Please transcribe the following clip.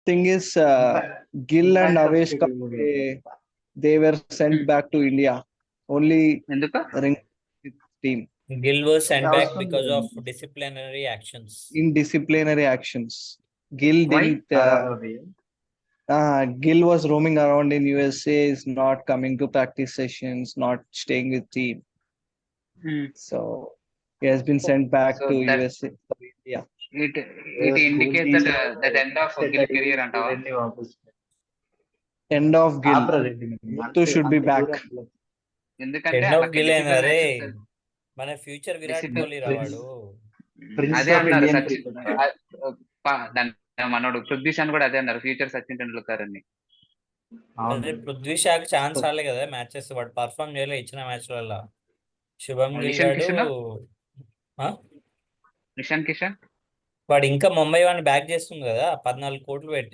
thing is, Gill and Avesh Kamble, they were sent back to India. Only ఎందుకు ring team Gill was sent back అవసరం because of లేదండి. disciplinary actions. in disciplinary actions. Gill Why? didn't. Gill was roaming around in USA, is not coming to practice sessions, not staying with team. So he has been sent back So to that- USA, India. it indicates that end of Gill career అంటావా? End of Gill. Muthu should be back. ఎందుకంటే End of అలా Gill discipline అయినా రే actions- మన future Virat Discipline- Kohli రావాడు. అదే అన్నారు మనోడు పృథ్వీ షా కూడా అదే అన్నారు, ఫ్యూచర్ సచిన్ టెండూల్కర్ అని. అదే పృథ్వీ షాకి ఛాన్స్ రాలే కదా మ్యాచెస్, వాడు పర్ఫామ్ చేయలే ఇచ్చిన మ్యాచ్లలో. శుభం గిల్ నిషాన్ గాడు కిషన్? ఆ? నిషాన్ కిషన్ వాడు ఇంకా ముంబై వాడిని బ్యాక్ చేస్తుంది కదా 14 కోట్లు పెట్టి.